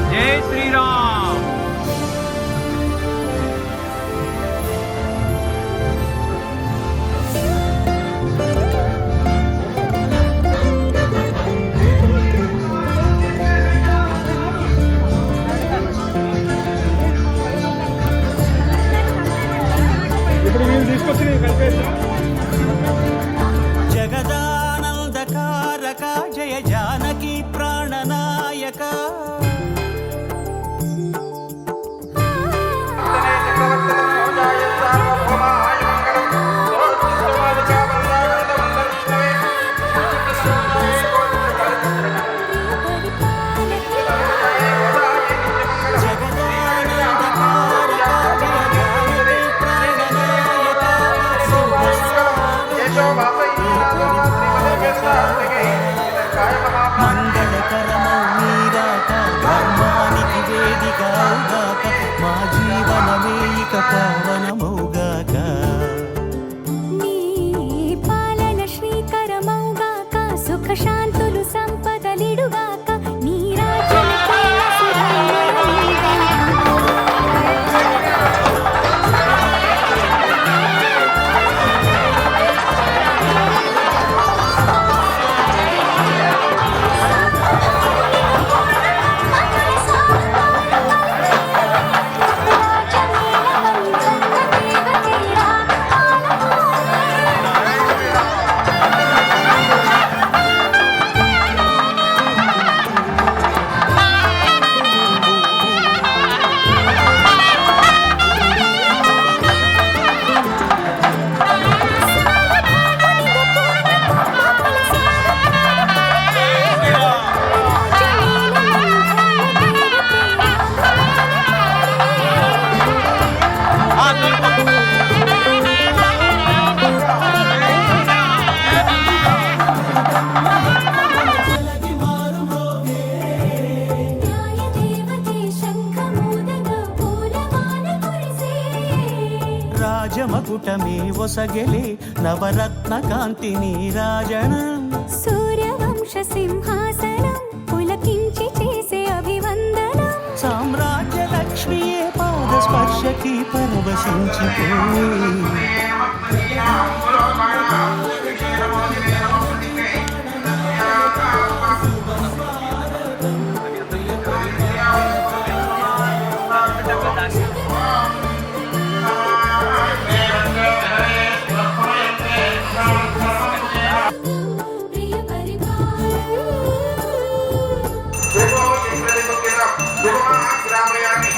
జై శ్రీరామ్. ఇప్పుడు వీళ్ళు తీసుకొచ్చి కలిపేసి జగదానందకారక జయ జానకి ప్రాణనాయక మంగళకరమౌ నీరాక ధర్మానికి వేదికవుగాక మా జీవనమే ఇక పావనమౌగాక నీ పాలన శ్రీకరమౌగాక సుఖ శాంతులు సంపదలిడుగాక నీ రాజ్యమే రాజమకుటమే ఒసగెలే నవరత్న కాంతి నీరాజనం సూర్యవంశ సింహాసనం పులకించి చేసే అభివందనం సామ్రాజ్య లక్ష్మియే పాద స్పర్శకి పరవశించిపోయి ప్రియ పరిపాల గ్రామయాన్ని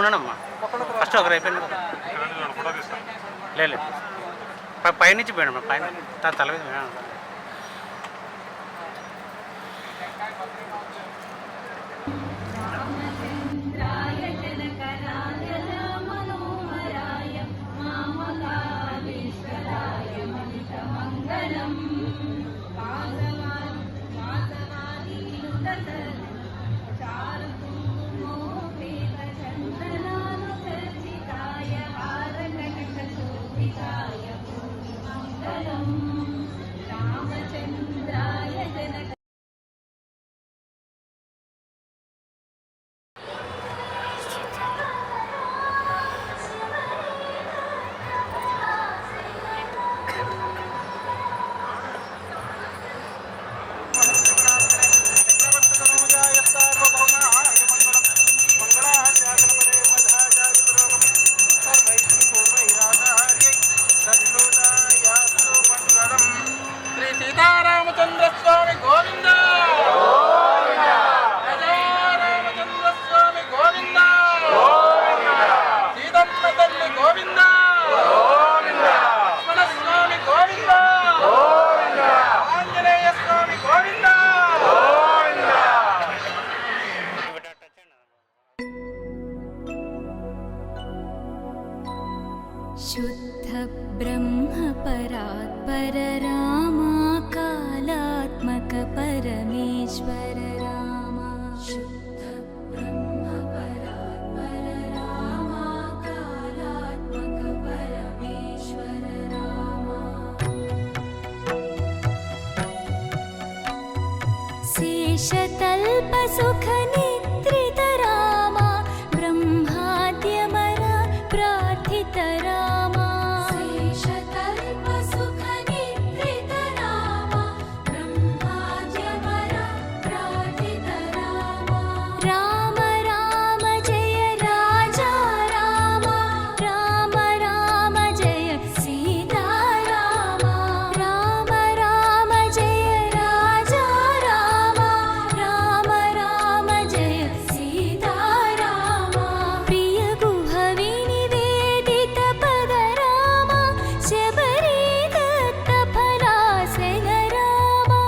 ఉన్నాడమ్మా ఫస్ట్ ఒకరు అయిపోయింది లేదు పైనుంచి పోయాడమ్మా పైన తల మీద పోయాడు. शुद्ध ब्रह्म परात्पर रामा कालात्मक परमेश्वर रामा शुद्ध ब्रह्म परात्पर रामा कालात्मक परमेश्वर रामा शेषतल्प सुख निद्रित रामा ब्रह्माद्यमर प्रार्थित रामा शेषतल्प सुख निद्रित रामा ब्रह्माद्यमर प्रार्थित रामा राम राम जय राजा रामा राम राम जय सीता रामा राम राम जय राजा रामा राम राम जय सीता रामा प्रिय गुहवि निवेदित पद रामा शबरी दत्त फलासन रामा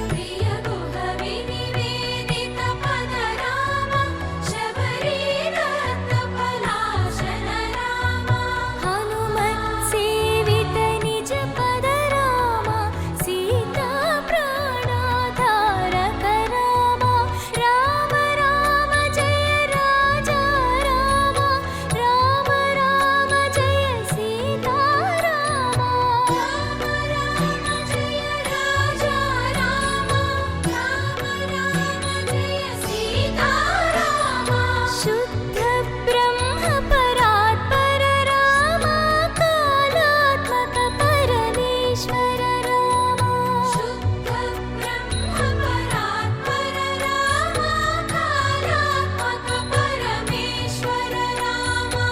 प्रिय गुहवि निवेदित पद रामा शबरी दत्त फलासन रामा हनुमत् सेवित निज पद रामा सीता प्राणाधारक रामा राम राम जय राजा रामा राम राम जय सीता रामा राम राम जय राजा रामा राम राम जय सीता रामा शुद्ध ब्रह्म परात्पर रामा कालात्मक परमेश्वर रामा शुद्ध ब्रह्म परात्पर रामा कालात्मक परमेश्वर रामा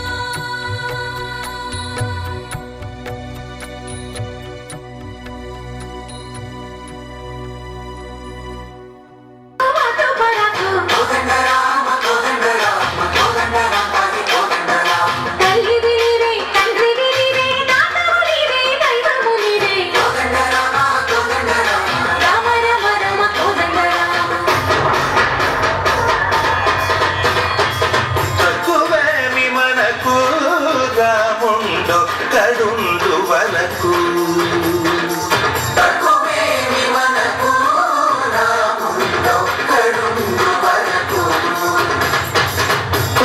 తల్లివి నీవే తండ్రివి నీవే దాతవు నీవే దైవము నీవే రామ రామ రామ కోదండ రామ తక్కువేమి మనకు రాముండో కడుండు వరకు తక్కువేమి మనకు రాముండో కడుండు వరకు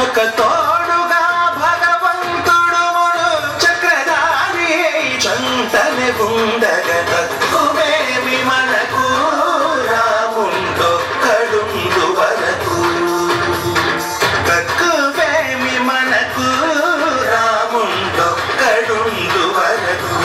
ఒక తోడుగా భగవంతుడు చక్రధారి చంతనే ఉండగ తక్కువేమి మనకు రాముండో కడుండు వరకు తక్కువేమి మనకు రాముండో కడుండు వరకు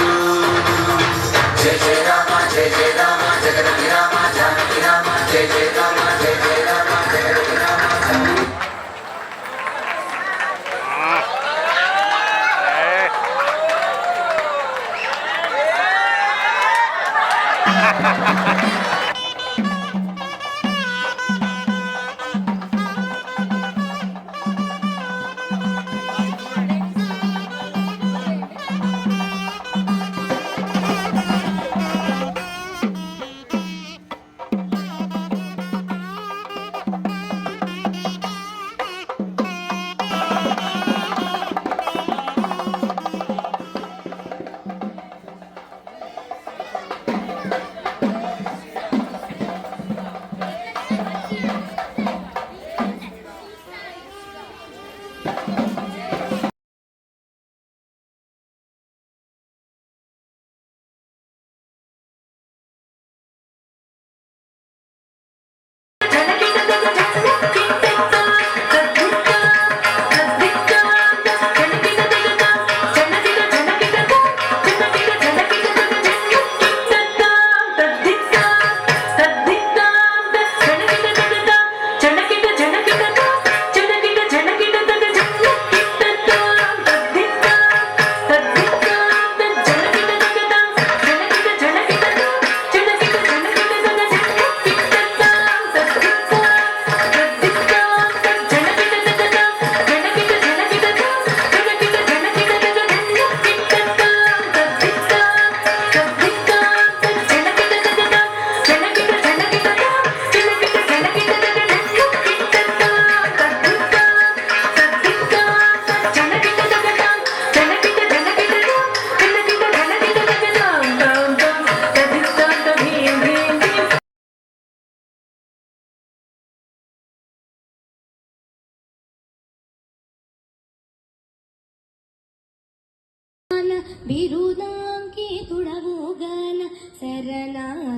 బిరుదాంకితుడవుగన శరణాగతత్రాణ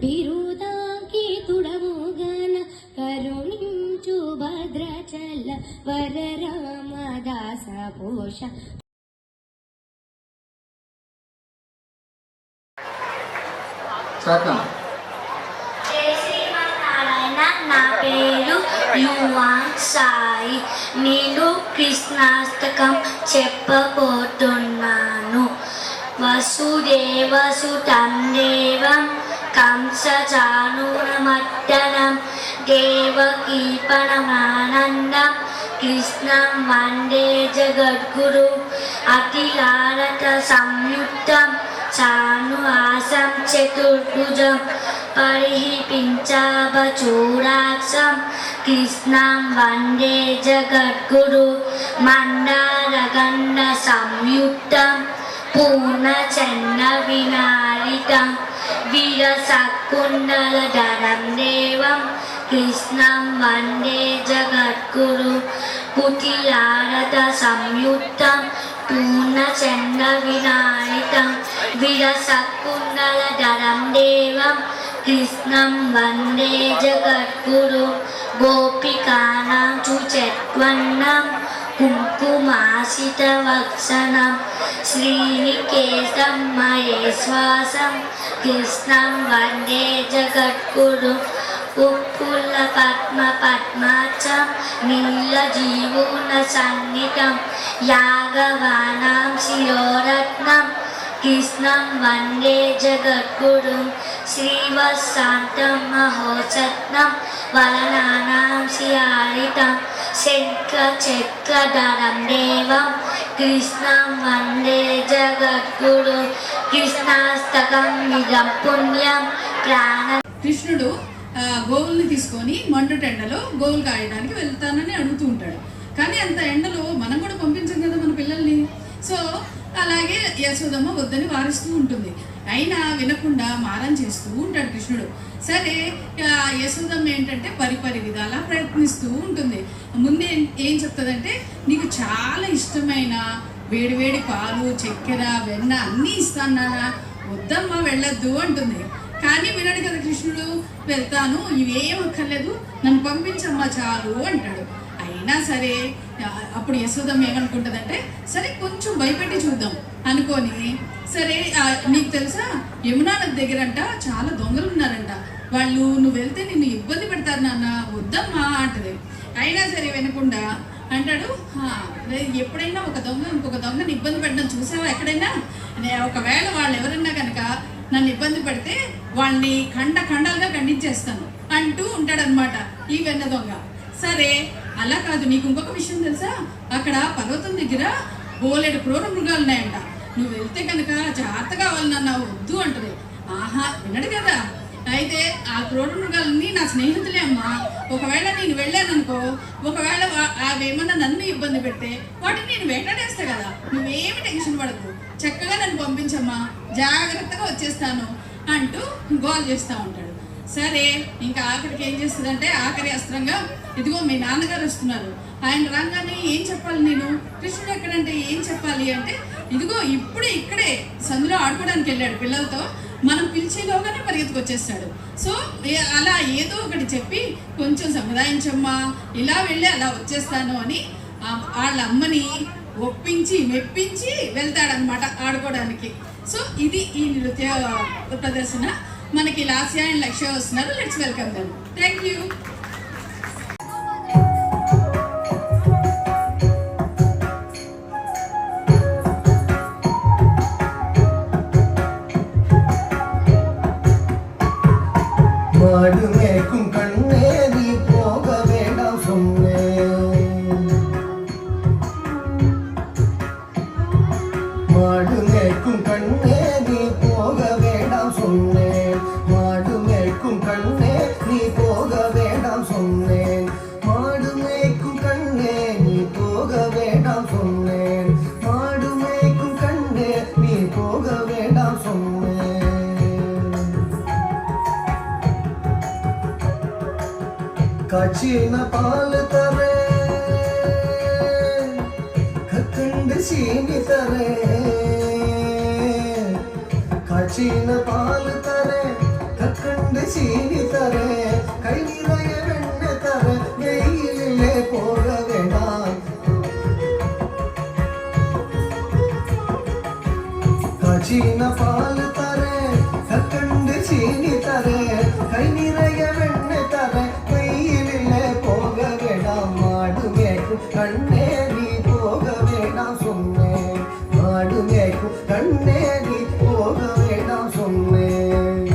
బిరుదాంకితుడవుగన కరుణించు భద్రచల వర రామదాస పోష. జై శ్రీమన్నారాయణ. నా పేరు యువాన్ సాయి. నేను కృష్ణాష్టకం చెప్పబోతున్నాను. వసుదేవసుతం దేవం కంసచానూరమర్దనం దేవకీ పరమానందం కృష్ణం వందే జగద్గురు అఖిలారత సంయుక్తం చానుహాసం చతుర్భుజం పరిహిపించబచూడాక్షం కృష్ణం వందే జగద్గురు మందారగండ సంయుక్తం పూర్ణచంద్ర వినారితం వీరసకుండలధరం దేవం కృష్ణం వందే జగద్గురు కుటిలారత సంయుక్తం పూర్ణచంద్ర వినారితం వీరసకుండలధరం దేవం కృష్ణం వందే జగద్గురు గోపికానాం చుచత్వన్నం కుంకుమాసితవక్షణం శ్రీనికేశం మహేశ్వాసం కృష్ణం వందే జగద్గురు ఉప్పుల పద్మ పద్మాచం నీలజీవూన సన్నితం యాగవానాం శిరోరత్నం కృష్ణం వందే జగద్గురుం శ్రీవత్సాంతం మహోసత్నం వలనానాం శ్రీహారితం శంఖచక్రధరం దేవం కృష్ణం వందే జగద్గురు కృష్ణాష్టకం నిజం పుణ్యం ప్రాణ. కృష్ణుడు గోవుల్ని తీసుకొని మండుటెండలో గోవులు కాయడానికి వెళ్తానని అడుగుతూ ఉంటాడు. కానీ అంత ఎండలో మనం కూడా పంపించాం కదా మన పిల్లల్ని. సో అలాగే యశోదమ్మ వద్దని వారిస్తూ ఉంటుంది. అయినా వినకుండా మారం చేస్తూ ఉంటాడు కృష్ణుడు. సరే యశోదమ్మ ఏంటంటే పరిపరి విధాలా ప్రయత్నిస్తూ ఉంటుంది. ముందే ఏం చెప్తుందంటే, నీకు చాలా ఇష్టమైన వేడివేడి పాలు చక్కెర వెన్న అన్నీ ఇస్తాను నాన్న, వద్దమ్మ వెళ్ళొద్దు అంటుంది. కానీ వినడు కదా కృష్ణుడు. వెళ్తాను, ఇవేం అక్కర్లేదు, నన్ను పంపించమ్మా చాలు అంటాడు. అయినా సరే అప్పుడు యశోదమ్మ ఏమనుకుంటుందంటే, సరే కొంచెం భయపెట్టి చూద్దాం అనుకొని, సరే నీకు తెలుసా యమునా నది దగ్గరంట చాలా దొంగలు ఉన్నారంట, వాళ్ళు నువ్వు వెళ్తే నిన్ను ఇబ్బంది పెడతారు నాన్న, వద్దమ్మా అంటది. అయినా సరే వినకుండా అంటాడు, ఎప్పుడైనా ఒక దొంగ ఇంకొక దొంగని ఇబ్బంది పెట్టడం చూసావా ఎక్కడైనా? ఒకవేళ వాళ్ళు ఎవరన్నా కనుక నన్ను ఇబ్బంది పెడితే వాళ్ళని ఖండాలుగా ఖండించేస్తాను అంటూ ఉంటాడనమాట ఈ వెన్న దొంగ. సరే అలా కాదు, నీకు ఇంకొక విషయం తెలుసా, అక్కడ పర్వతం దగ్గర బోలెడు క్రూర మృగాలు ఉన్నాయంట, నువ్వు వెళ్తే కనుక జాగ్రత్త కావాలి నాన్న, వద్దు అంటది. ఆహా వినడు కదా. అయితే ఆ క్రూర మృగాలని నా స్నేహితులే అమ్మా, ఒకవేళ నేను వెళ్ళాననుకో, ఒకవేళ అవేమన్నా నన్ను ఇబ్బంది పెడితే వాటిని నేను వేటాడేస్తా కదా, నువ్వేమి టెన్షన్ పడకు, చక్కగా నన్ను పంపించమ్మా, జాగ్రత్తగా వచ్చేస్తాను అంటూ గోల్ చేస్తూ ఉంటాడు. సరే ఇంకా ఆఖరికి ఏం చేస్తుందంటే, ఆఖరి అస్త్రంగా, ఇదిగో మీ నాన్నగారు వస్తున్నారు, ఆయన రాగానే ఏం చెప్పాలి నేను, కృష్ణుడు ఎక్కడంటే ఏం చెప్పాలి అంటే, ఇదిగో ఇప్పుడు ఇక్కడే సందులో ఆడుకోవడానికి వెళ్ళాడు పిల్లలతో, మనం పిలిచేలోగానే పరిగెత్తుకొచ్చేస్తాడు. సో అలా ఏదో ఒకటి చెప్పి కొంచెం సముదాయించమ్మా, ఇలా వెళ్ళి అలా వచ్చేస్తాను అని వాళ్ళ అమ్మని ఒప్పించి మెప్పించి వెళ్తాడనమాట ఆడుకోవడానికి. సో ఇది ఈ నృత్య ప్రదర్శన. మనకి లాస్య అండ్ లక్ష్య వస్తున్నారు. Let's welcome them. Thank you. மாடு மேய்க்கும் கண்ணே நீ போக வேண்டாம் சொன்னேன், மாடு மேய்க்கும் கண்ணே நீ போக வேண்டாம் சொன்னேன், மாடு மேய்க்கும் கண்ணே நீ போக வேண்டாம் சொன்னேன், மாடு மேய்க்கும் கண்ணே நீ போக வேண்டாம் சொன்னேன், மாடு மேய்க்கும் கண்ணே நீ போக வேண்டாம் சொன்னேன். காய்ச்சின பால் தரேன், கற்கண்டு சீனி தரே காய்ச்சின பால் தரே கற்கண்டு சீனி தரே கை நிறைய வெண்ணெய் தரே வெயிலிலே போக வேண்டாம் காய்ச்சின பால் தரே கற்கண்டு சீனி தரே கை நிறைய வெண்ணெய் தரே வெயிலிலே போக வேண்டாம் மாடு மேய்க்கும் கண்ணே நீ போக வேண்டாம் சொன்னேன் மாடு மேய்க்கும் கண்ணே நீ போக வேண்டாம் சொன்னேன்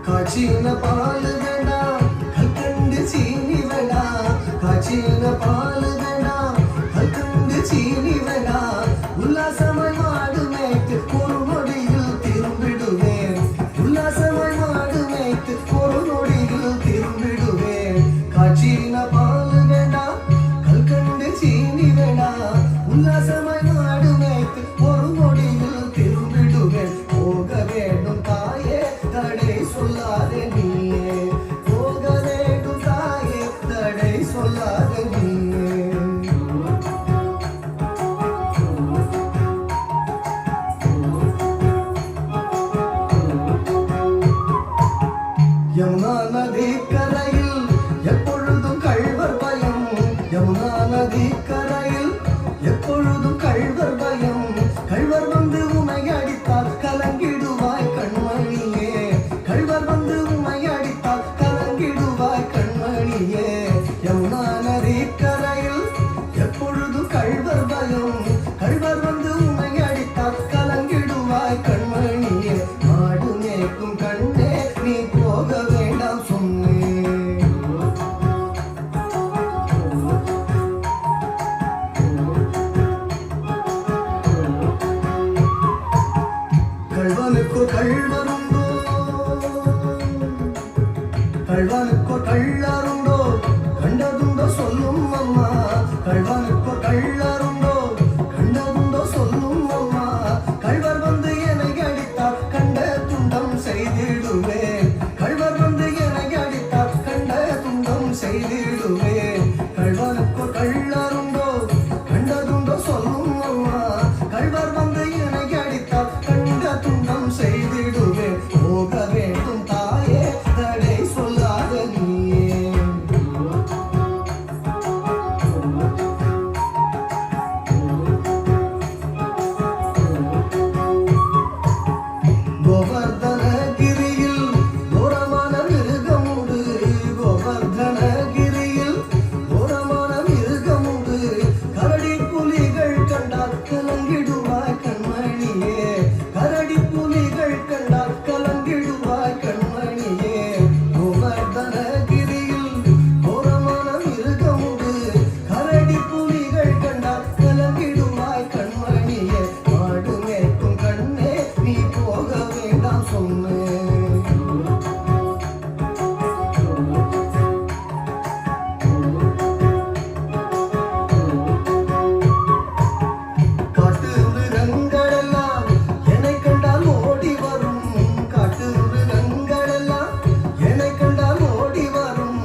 காய்ச்சின பால் வேண்டாம் கற்கண்டு சீனி வேண்டாம் காய்ச்சின பால் வேண்டாம் கற்கண்டு சீனி வேண்டாம் உல்லாசமாய் மாடு மேய்த்து ஒரு நொடியில் திரும்பிடுவேன் உல்லாசமாய் மாடு மேய்த்து ஒரு நொடியில் திரும்பிடுவேன் காய்ச்சின பால் வேண்டாம் கற்கண்டு சீனி வேண்டாம் உல்லாசமாய் மாடு மேய்த்து ஒரு நொடியில் திரும்பிடுவேன் போக வேண்டும் தாயே தடை சொல்லாதே நீயே போக வேண்டும் தாயே தடை சொல்லாதே நீயே யமுனா நதி கரையில் எப்பொழுதும் கள்வர் பயம் யமுனா நதி கரையில் எப்பொழுதும் கள்வர் பயம் கள்வர் வந்து உன்னை அடித்தால் கலங்கிடுவாய் கண்மணியே கள்வர் வந்து உன்னை அடித்தால் கலங்கிடுவாய் கண்மணியே யமுனா நதி கரையில் எப்பொழுதும் கள்வர் பயம் கள்வர் வந்து உன்னை அடித்தால் கலங்கிடுவாய் கண்மணியே மாடு மேய்க்கும் கண்ணே நீ போக வேண்டாம் சொன்னேன் கள்வனுக்கோ கள்வருண்டோ கள்வனுக்கோ கள்ளருண்டோ கண்டதுண்டோ சொல்லும் அம்மா கள்வனுக்கோ கள்ளருண்டோ கண்டதுண்டோ சொல்லும் அம்மா கள்வர் வந்து என்னை அடித்தார் கண்ட துண்டம் செய்திடுவேன் கள்வர் வந்து என்னை அடித்தார் கண்ட துண்டம் செய்திடுவேன் கள்வனுக்கோ கள்ளருண்டோ கண்டதுண்டோ சொல்லும் அம்மா கள்வர் வந்து என்னை அடித்தார் கண்ட துண்டம் செய்திடுவேன் போக வேண்டும் தாயே தடை சொல்லாத நீயே கோவர்தனகிரியில் கோரமான மிருகமுண்டு கோவர்தனகிரியில் கோரமான மிருகமுண்டு கரடி புலிகள் கண்டால் கலங்கிடுவாய் கண்மணியே கரடி புலிகள் கண்டால் கலங்கிடுவாய் கண்மணியே கோவர்தனகிரியில் கோரமான மிருகமுண்டு கரடி புலிகள் கண்டால் கலங்கிடுவாய் கண்மணியே மாடு மேய்க்கும் கண்ணே நீ போக வேண்டாம் சொன்னேன் காட்டு மிருகங்களெல்லாம் என்னை கண்டால் ஓடி வரும் காட்டு மிருகங்களெல்லாம் என்னை கண்டால் ஓடி வரும்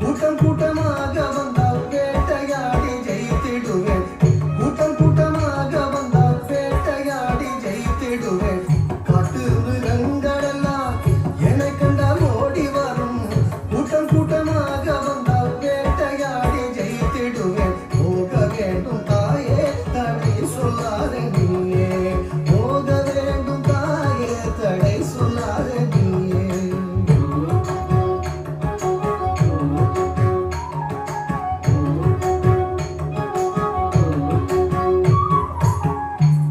கூட்டம் கூட்டமாக வந்தால் வேட்டையாடி ஜெயித்திடுவேன் கூட்டம் கூட்டமாக வந்தால் வேட்டையாடி ஜெயித்திடுவேன் காட்டு மிருகங்களெல்லாம் என்னை கண்டால் ஓடி வரும் கூட்டம் கூட்டமாக வந்தால் வேட்டையாடி ஜெயித்திடுவேன் போக வேண்டும் தாயே தடை சொல்லாத நீயே போக வேண்டும் தாயே தடை சொல்லாத நீயே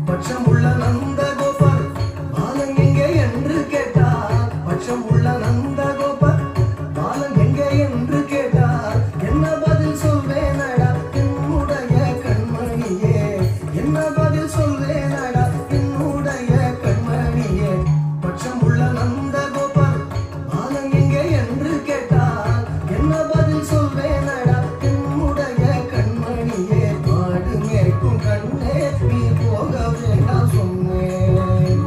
பட்சம் உள்ள நந்தகோபர் பாலன் எங்கே என்று கேட்டார் பட்சம் உள்ள நந்தகோபர் பாலன் எங்கே என்று கேட்டார் என்ன பதில் சொல்வேனடா என்னுடைய கண்மணியே என்ன பதில் சொல்வேனடா என்னுடைய கண்மணியே பட்சம் உள்ள நந்தகோபர் பாலன் எங்கே என்று கேட்டார் என்ன பதில் சொல்வேனடா என்னுடைய கண்மணியே மாடு மேய்க்கும் கண்ணே நீ போக வேண்டாம் சொன்னேன்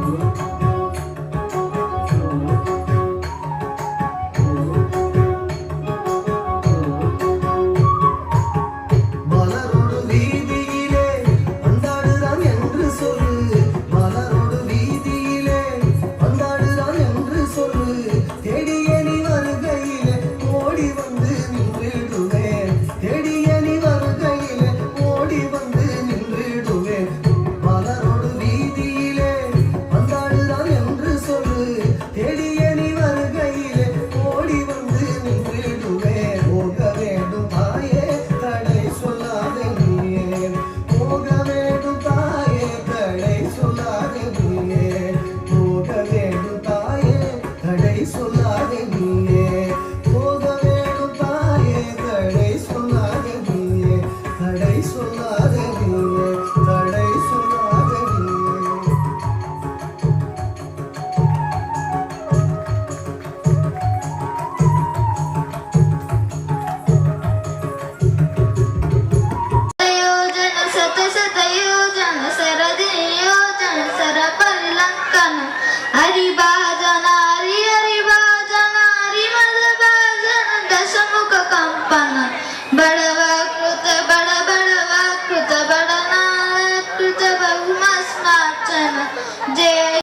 జయ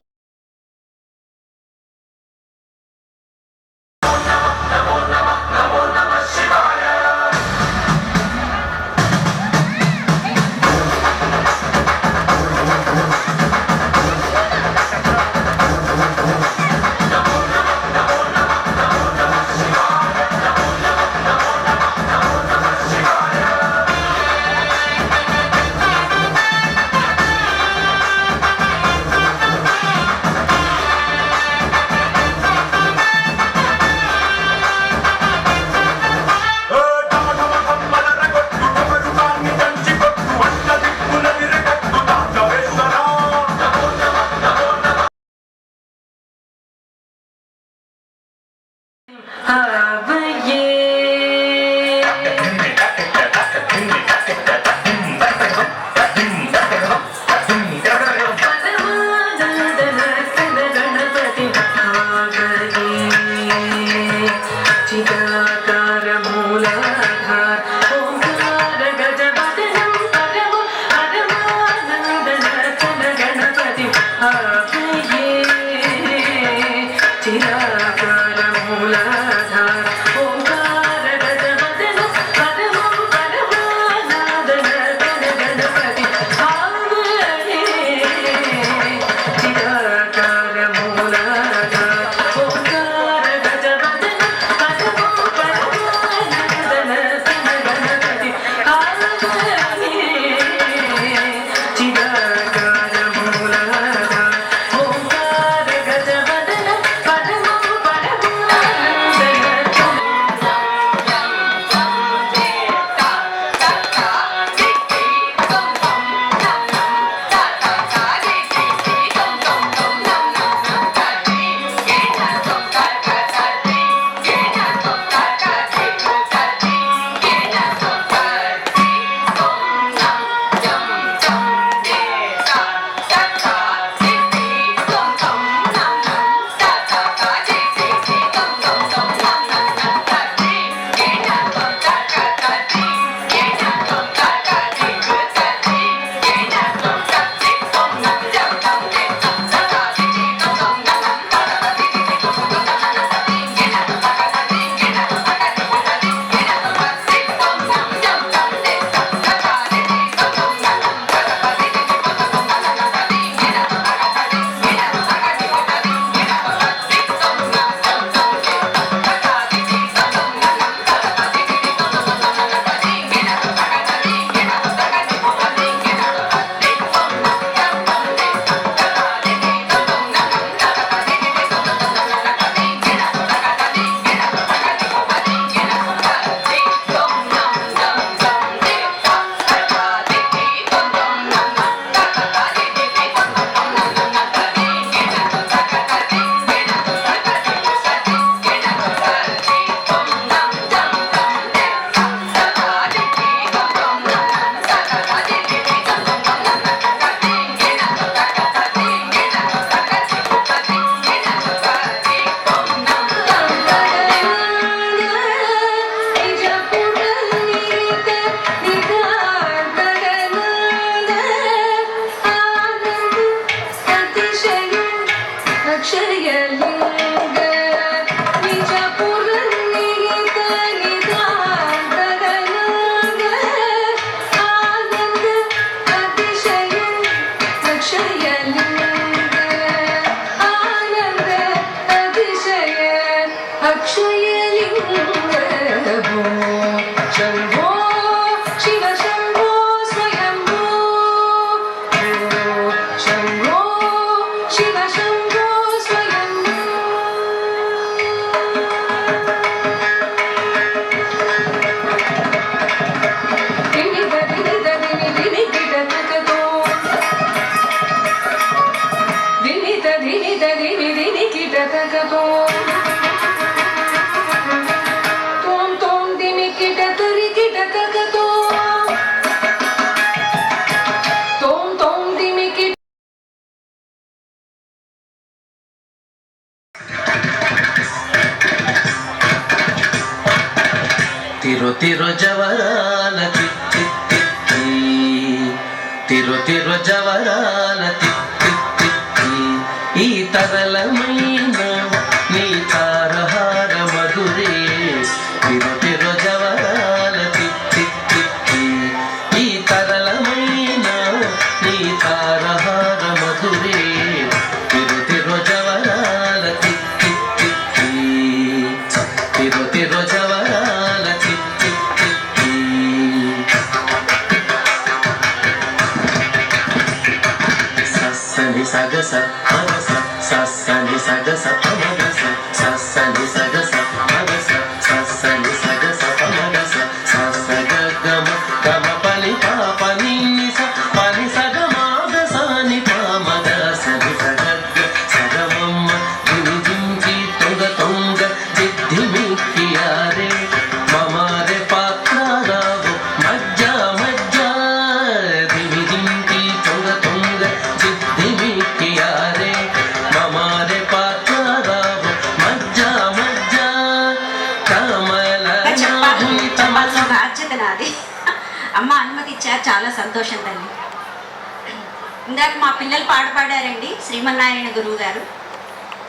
తిరు తిరు జవరాల తిత్తి తిత్తి తిరు తిరు జవరాల తిత్తి తిత్తి తరళమైన నీ తారహార మధురే తిరు తిరు జవరాల తిత్తి తిత్తి ఈ తరళమైన నీ తారహార మధురే తిరు తిరు జవరాల తిత్తి తిత్తి తిరు తిరు జవరాల తిత్తి తిత్తి సస్సని సగస మగస సస్సని సగస పమగస సస్సని సగస మగస సస్సని సగస పమగస సస్స గమ గమ పని పాప నిన్నిస పని సగమాగసాని పామగ సని సగగ్గ సగమమ్మ దిమి దించి తొంగ తొంగ జిద్ది మిక్కియారే మమారే పాత్రారావు మజ్జ మజ్జ దిమి దించి తొంగ తొంగ జిద్ది మిక్కియారే మమారే పాత్రారావు మజ్జ మజ్జ కమల చెప్పాల్సిన బాధ్యత నాది. అమ్మ అనుమతి ఇచ్చారు, చాలా సంతోషం తల్లి. ఇందాక మా పిల్లలు పాడారండి శ్రీమన్నారాయణ గురువు గారు.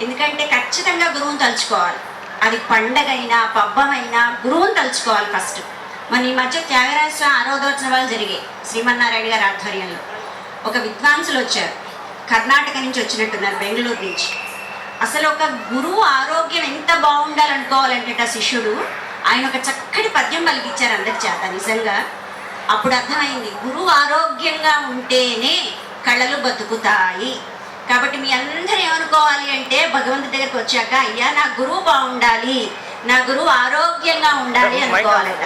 ఎందుకంటే ఖచ్చితంగా గురువుని తలుచుకోవాలి. అది పండగైనా పబ్బమైనా గురువుని తలుచుకోవాలి ఫస్ట్. మన ఈ మధ్య త్యాగరాజ ఆరాధోత్సవాలు జరిగాయి శ్రీమన్నారాయణ గారి ఆధ్వర్యంలో. ఒక విద్వాంసులు వచ్చారు, కర్ణాటక నుంచి వచ్చినట్టున్నారు, బెంగళూరు నుంచి. అసలు ఒక గురువు ఆరోగ్యం ఎంత బాగుండాలనుకోవాలంటే శిష్యుడు ఆయన ఒక చక్కటి పద్యం పలికిచ్చారు అందరి చేత. నిజంగా అప్పుడు అర్థమైంది, గురువు ఆరోగ్యంగా ఉంటేనే కళలు బతుకుతాయి. కాబట్టి మీ అందరూ ఏమనుకోవాలి అంటే భగవంతుడి దగ్గరికి వచ్చాక, అయ్యా నా గురువు బాగుండాలి, నా గురువు ఆరోగ్యంగా ఉండాలి అనుకోవాలట.